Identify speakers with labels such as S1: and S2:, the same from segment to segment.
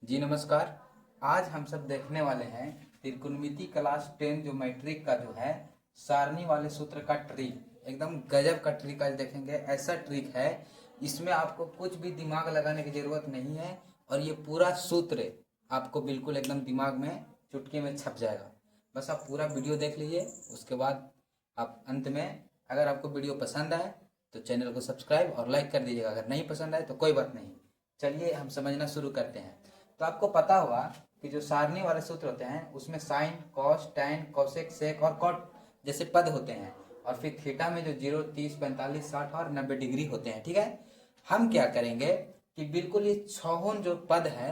S1: जी नमस्कार। आज हम सब देखने वाले हैं त्रिकोणमिति क्लास 10 जो मैट्रिक का जो है सारणी वाले सूत्र का ट्रिक। एकदम गजब का ट्रिक आज देखेंगे। ऐसा ट्रिक है इसमें आपको कुछ भी दिमाग लगाने की जरूरत नहीं है और ये पूरा सूत्र आपको बिल्कुल एकदम दिमाग में चुटकी में छप जाएगा। बस आप पूरा वीडियो देख लीजिए, उसके बाद आप अंत में अगर आपको वीडियो पसंद आए तो चैनल को सब्सक्राइब और लाइक कर दीजिएगा। अगर नहीं पसंद आए तो कोई बात नहीं। चलिए हम समझना शुरू करते हैं। तो आपको पता होगा कि जो सारणी वाले सूत्र होते हैं उसमें साइन, कॉस, टैन, कोसेक, सेक और कॉट जैसे पद होते हैं और फिर थीटा में जो 0, 30, 45, 60 और 90 डिग्री होते हैं। ठीक है, हम क्या करेंगे कि बिल्कुल ये छहों जो पद है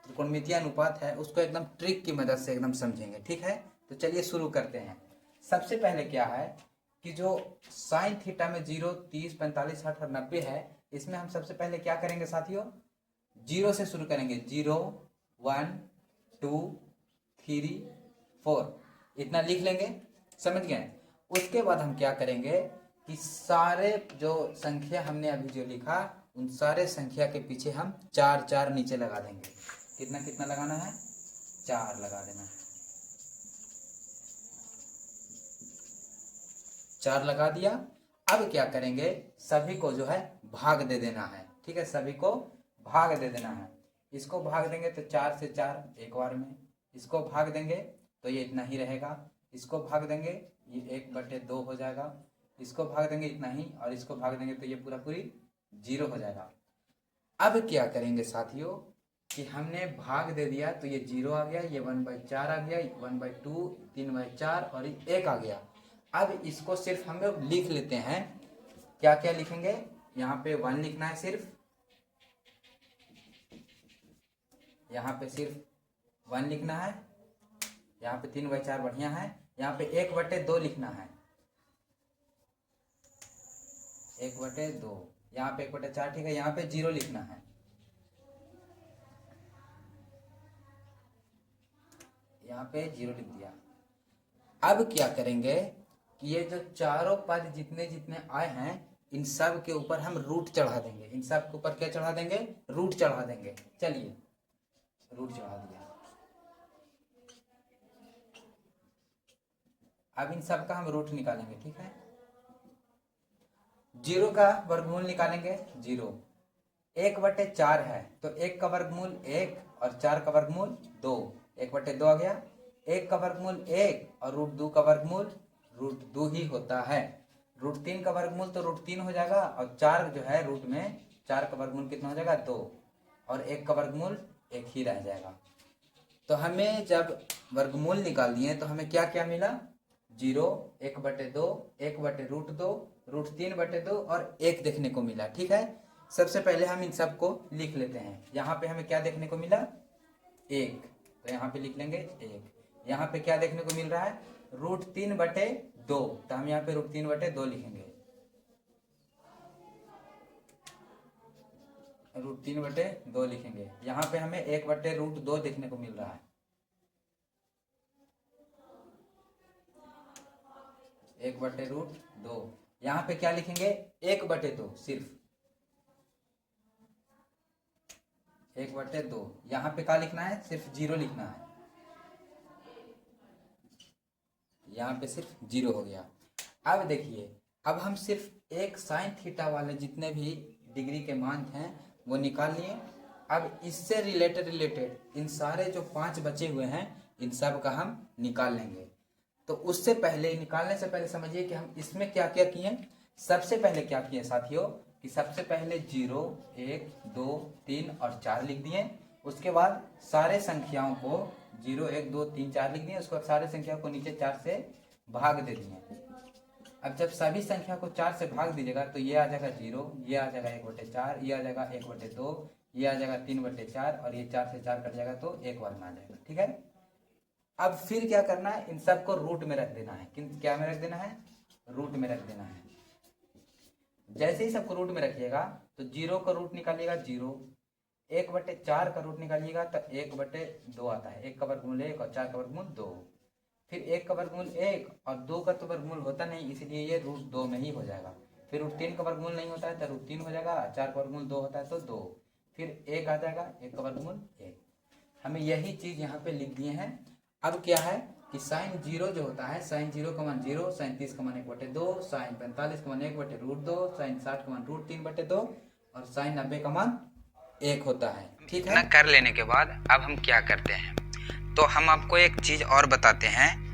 S1: त्रिकोणमितीय अनुपात है उसको एकदम ट्रिक की मदद से एकदम समझेंगे। ठीक है, तो चलिए शुरू करते हैं। सबसे पहले क्या है कि जो साइन थीटा में 0, 30, 45, 60 और 90 है, इसमें हम सबसे पहले क्या करेंगे साथियों, 0 से शुरू करेंगे। 0, 1, 2, 3, 4 इतना लिख लेंगे। समझ गए। उसके बाद हम क्या करेंगे कि सारे जो संख्या हमने अभी जो लिखा उन सारे संख्या के पीछे हम 4 4 नीचे लगा देंगे। कितना कितना लगाना है, 4 लगा देना है। 4 लगा दिया। अब क्या करेंगे, सभी को जो है भाग दे देना है। ठीक है, सभी को भाग दे देना है। इसको भाग देंगे तो 4 से 4 एक बार में, इसको भाग देंगे तो ये इतना ही रहेगा, इसको भाग देंगे ये 1/2 हो जाएगा, इसको भाग देंगे इतना ही और इसको भाग देंगे तो ये पूरा पूरी 0 हो जाएगा। अब क्या करेंगे साथियों कि हमने भाग दे दिया तो ये 0 आ गया, ये 1/4 आ गया, 1/2, 3/4 और ये 1 आ गया। अब इसको सिर्फ हम लोग लिख लेते हैं। क्या क्या लिखेंगे, यहाँ पे 1 लिखना है सिर्फ, यहाँ पे सिर्फ 1 लिखना है, यहाँ पे 3/4 बढ़िया है, यहाँ पे 1/2 लिखना है, 1/2, यहाँ पे 1/4 ठीक है, यहाँ पे 0 लिखना है, यहाँ पे 0 लिख दिया। अब क्या करेंगे कि ये जो चारों पद जितने जितने आए हैं इन सब के ऊपर हम रूट चढ़ा देंगे। इन सब के ऊपर क्या चढ़ा देंगे, रूट चढ़ा देंगे। चलिए रूट चढ़ा दिया। अब इन सब का हम रूट निकालेंगे। ठीक है, 0 का वर्गमूल निकालेंगे। 0 1/4 है तो 1 का वर्गमूल 1 और 4 का वर्गमूल 2, 1/2 आ गया। 1 का वर्गमूल 1 और √2 का वर्गमूल √2 ही होता है। √3 का वर्गमूल तो √3 हो जाएगा और 4 जो है रूट में 4 का वर्गमूल कितना हो जाएगा, 2 और 1 का वर्गमूल 1 ही रह जाएगा। तो हमें जब वर्गमूल निकाल दिए तो हमें क्या क्या मिला, 0, 1/2, 1/√2, √3/2 और 1 देखने को मिला। ठीक है, सबसे पहले हम इन सबको लिख लेते हैं। यहाँ पे हमें क्या देखने को मिला, 1, तो यहाँ पे लिख लेंगे 1। यहाँ पे क्या देखने को मिल रहा है, √3/2, तो हम यहाँ पे √3/2 लिखेंगे, √3/2 लिखेंगे। यहाँ पे हमें 1/√2 देखने को मिल रहा है, 1/√2। यहाँ पे क्या लिखेंगे, 1/2 सिर्फ, 1/2। यहाँ पे क्या लिखना है, सिर्फ 0 लिखना है, यहाँ पे सिर्फ 0 हो गया। अब देखिए, अब हम सिर्फ एक साइन थीटा वाले जितने भी डिग्री के मान हैं वो निकाल लिए। अब इससे रिलेटेड इन सारे जो 5 बचे हुए हैं इन सब का हम निकाल लेंगे। तो उससे पहले, निकालने से पहले समझिए कि हम इसमें क्या क्या किए। सबसे पहले क्या किए साथियों कि सबसे पहले 0, 1, 2, 3 और 4 लिख दिए। उसके बाद सारे संख्याओं को 0, 1, 2, 3, 4 लिख दिए। उसके बाद सारे संख्याओं को नीचे 4 से भाग दे दिए। अब जब सभी संख्या को 4 से भाग दीजिएगा तो ये आ जाएगा 0, ये आ जाएगा 1/4, ये आ जाएगा 1/2, ये आ जाएगा 3/4 और ये 4 से 4 कट जाएगा तो 1 वर्ग आ जाएगा। ठीक है, अब फिर क्या करना है, इन सबको रूट में रख देना है। किन क्या में रख देना है, रूट में रख देना है। जैसे ही सबको रूट में रखिएगा तो 0 का रूट निकालिएगा 0, 1/4 का रूट निकालिएगा तो 1/2 आता है। 1 का वर्गमूल 1 और 4 का वर्गमूल 2। फिर 1 का वर्गमूल 1 और 2 का तो वर्गमूल होता नहीं, इसलिए ये √2 में ही हो जाएगा। फिर √3 का वर्गमूल नहीं होता है तो √3 हो जाएगा, 4 का वर्गमूल 2 होता है तो 2। फिर 1 आ जाएगा, 1 का वर्गमूल 1। हमें यही चीज़ यहाँ पे लिख दिए हैं। अब क्या है कि साइन 0 जो होता है, साइन 0 का मान 0, साइन 30 का मान 1/2, साइन 45 का मान 1/√2, साइन 60 का मान √3/2 और साइन 90 का मान 1 होता है। ठीक है, कर लेने के बाद अब हम क्या करते हैं, तो हम आपको एक चीज़ और बताते हैं।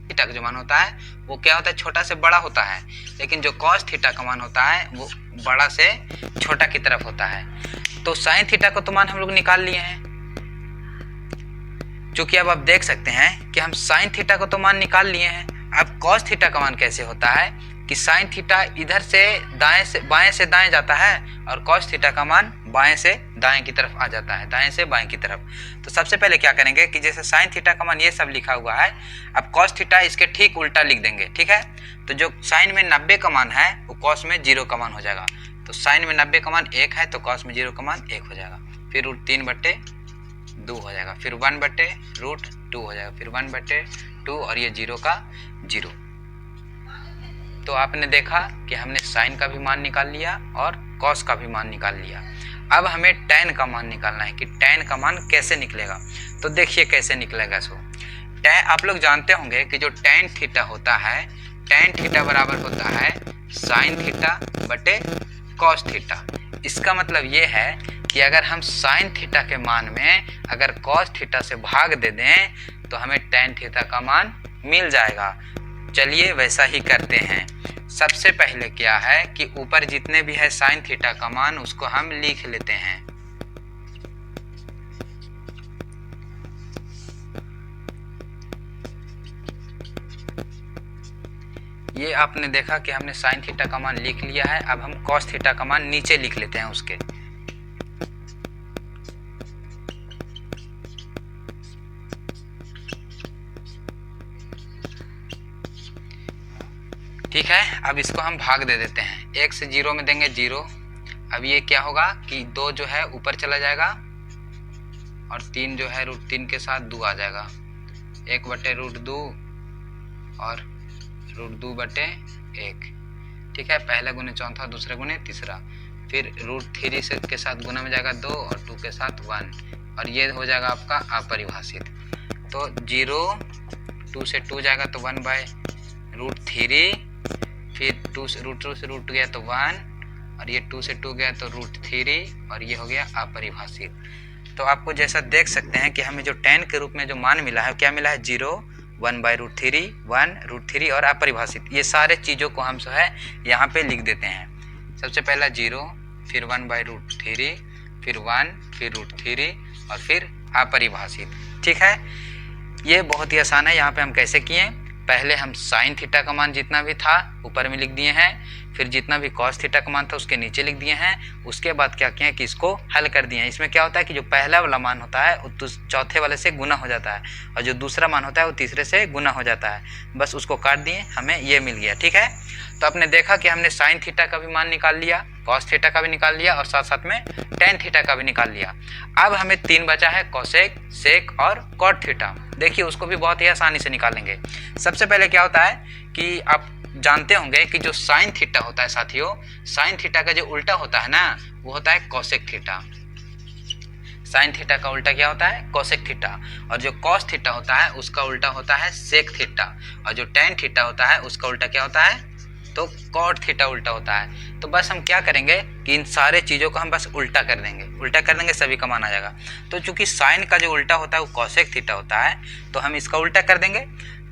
S1: थीटा का जो मान होता है वो क्या होता है, छोटा से बड़ा होता है, लेकिन जो कॉस थीटा का मान होता है वो बड़ा से छोटा की तरफ होता है। तो साइन थीटा को तो मान हम लोग निकाल लिए हैं, चूंकि अब आप देख सकते हैं कि हम साइन थीटा को तो मान निकाल लिए हैं। अब कॉस थीटा का मान कैसे होता है कि साइन थीटा इधर से बाएं से दाएं जाता है और कॉस थीटा का मान बाएं से दाएं की तरफ आ जाता है, दाएं से बाएं की तरफ। तो सबसे पहले क्या करेंगे कि जैसे साइन थीटा का मान ये सब लिखा हुआ है, अब कॉस थीटा इसके ठीक उल्टा लिख देंगे। ठीक है, तो जो साइन में 90 का मान है वो कॉस में 0 का मान हो जाएगा। तो साइन में 90 का मान 1 है तो कॉस में 0 का मान 1 हो जाएगा। फिर √3/2 हो जाएगा, फिर 1/√2 हो जाएगा, फिर 1/2 और ये 0 का 0। तो आपने देखा कि हमने साइन का भी मान निकाल लिया और कॉस का भी मान निकाल लिया। अब हमें tan का मान निकालना है कि tan का मान कैसे निकलेगा। तो देखिए कैसे निकलेगा। सो tan आप लोग जानते होंगे कि जो tan थीटा होता है, tan थीटा बराबर होता है साइन थीटा बटे कॉस थीटा। इसका मतलब ये है कि अगर हम साइन थीटा के मान में अगर कॉस थीटा से भाग दे दें तो हमें tan थीटा का मान मिल जाएगा। चलिए वैसा ही करते हैं। सबसे पहले क्या है कि ऊपर जितने भी है साइन थीटा का मान उसको हम लिख लेते हैं। ये आपने देखा कि हमने साइन थीटा का मान लिख लिया है। अब हम कॉस थीटा का मान नीचे लिख लेते हैं उसके। ठीक है, अब इसको हम भाग दे देते हैं। 1 से 0 में देंगे 0। अब ये क्या होगा कि 2 जो है ऊपर चला जाएगा और 3 जो है √3 के साथ 2 आ जाएगा। 1/√2 और √2/1। ठीक है, पहला गुने चौथा, दूसरा गुने तीसरा। फिर √3 से के साथ गुना में जाएगा 2 और 2 के साथ 1 और ये हो जाएगा आपका अपरिभाषित। तो 0, 2 से 2 जाएगा तो 1/√3, फिर 2 से √2 गया तो 1 और ये 2 से 2 गया तो √3 और ये हो गया अपरिभाषित। तो आपको जैसा देख सकते हैं कि हमें जो tan के रूप में जो मान मिला है क्या मिला है, 0, 1/√3, 1√3 और अपरिभाषित। ये सारे चीज़ों को हम जो है यहाँ पे लिख देते हैं। सबसे पहला 0, फिर 1/√3, फिर 1, फिर √3 और फिर अपरिभाषित। ठीक है, ये बहुत ही आसान है। यहाँ पे हम कैसे किए, पहले हम साइन थीटा का मान जितना भी था ऊपर में लिख दिए हैं, फिर जितना भी कॉस थीटा का मान था उसके नीचे लिख दिए हैं। उसके बाद क्या किए कि इसको हल कर दिए हैं। इसमें क्या होता है कि जो पहला वाला मान होता है वो चौथे वाले से गुना हो जाता है और जो दूसरा मान होता है वो तीसरे से गुना हो जाता है। बस उसको काट दिए, हमें ये मिल गया। ठीक है, तो आपने देखा कि हमने साइन थीटा का भी मान निकाल लिया, कॉस थीटा का भी निकाल लिया और साथ साथ में tan थीटा का भी निकाल लिया। अब हमें 3 बचा है, कोसेक, सेक और कॉट थीटा। देखिए उसको भी बहुत ही आसानी से निकालेंगे। सबसे पहले क्या होता है कि आप जानते होंगे कि जो साइन थीटा होता है साथियों, साइन थीटा का जो उल्टा होता है ना वो होता है कोसेक थीटा। साइन थीटा का उल्टा क्या होता है, कोसेक थीटा। और जो कॉस थीटा होता है उसका उल्टा होता है सेक थीटा। और जो tan थीटा होता है उसका उल्टा क्या होता है, तो कॉट थीटा उल्टा होता है। तो बस हम क्या करेंगे कि इन सारे चीज़ों को हम बस उल्टा कर देंगे, उल्टा कर देंगे, सभी का मान आ जाएगा। तो चूंकि साइन का जो उल्टा होता है वो कोसेक थीटा होता है तो हम इसका उल्टा कर देंगे।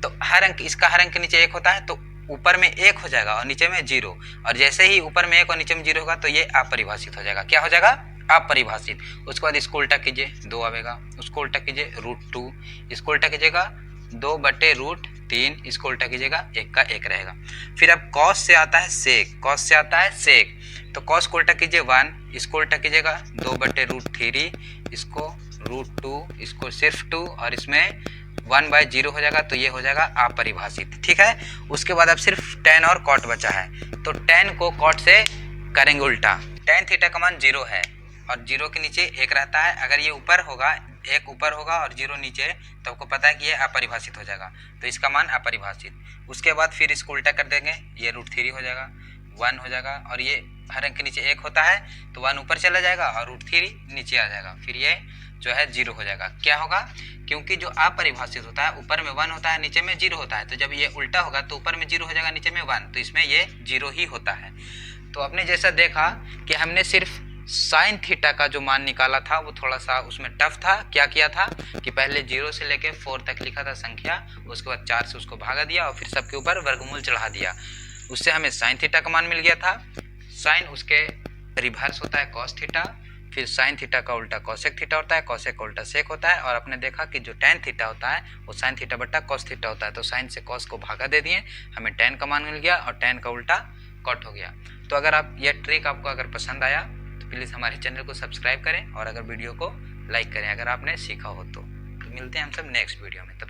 S1: तो हर अंक, इसका हर अंक के नीचे 1 होता है तो ऊपर में 1 हो जाएगा और नीचे में 0। और जैसे ही ऊपर में 1 और नीचे में 0 होगा तो ये अपरिभाषित हो जाएगा। क्या हो जाएगा, अपरिभाषित। उसके बाद इसको उल्टा कीजिए, 2 आएगा। उसको उल्टा कीजिए √2, इसको उल्टा कीजिएगा 2/√3, इसको उल्टा कीजिएगा 1 का 1 रहेगा। फिर अब कॉस से आता है सेक, कॉस से आता है सेक। तो कॉस को उल्टा कीजिए 1, इसको उल्टा कीजिएगा 2/√3, इसको √2, इसको सिर्फ 2 और इसमें 1/0 हो जाएगा तो ये हो जाएगा अपरिभाषित। ठीक है, उसके बाद अब सिर्फ tan और कॉट बचा है। तो tan को कॉट से करेंगे उल्टा। tan थीटा का मान 0 है और 0 के नीचे 1 रहता है। अगर ये ऊपर होगा, 1 ऊपर होगा और 0 नीचे, तो आपको पता है कि ये अपरिभाषित हो जाएगा, तो इसका मान अपरिभाषित। उसके बाद फिर इसको उल्टा कर देंगे, ये √3 हो जाएगा, 1 हो जाएगा और ये हर अंक के नीचे 1 होता है तो 1 ऊपर चला जाएगा और √3 नीचे आ जाएगा। फिर ये
S2: जो है 0 हो जाएगा। क्या होगा, क्योंकि जो अपरिभाषित होता है ऊपर में 1 होता है, नीचे में 0 होता है, तो जब ये उल्टा होगा तो ऊपर में 0 हो जाएगा, नीचे में 1, तो इसमें ये 0 ही होता है। तो आपने जैसा देखा कि हमने सिर्फ साइन थीटा का जो मान निकाला था वो थोड़ा सा उसमें टफ था। क्या किया था कि पहले 0 से लेके 4 तक लिखा था संख्या, उसके बाद 4 से उसको भागा दिया और फिर सबके ऊपर वर्गमूल चढ़ा दिया, उससे हमें साइन थीटा का मान मिल गया था। साइन उसके रिवर्स होता है कॉस थीटा, फिर साइन थीटा का उल्टा कॉसेक थीटा होता है, कॉसेक का उल्टा सेक होता है, और आपने देखा कि जो टेन थीटा होता है वो साइन थीटा बट्टा कॉस थीटा होता है, तो साइन से कॉस को भागा दे दिए, हमें टेन का मान मिल गया और टेन का उल्टा कॉट हो गया। तो अगर आप यह ट्रिक आपको अगर पसंद आया तो प्लीज़ हमारे चैनल को सब्सक्राइब करें और अगर वीडियो को लाइक करें अगर आपने सीखा हो तो मिलते हैं हम सब नेक्स्ट वीडियो में। तब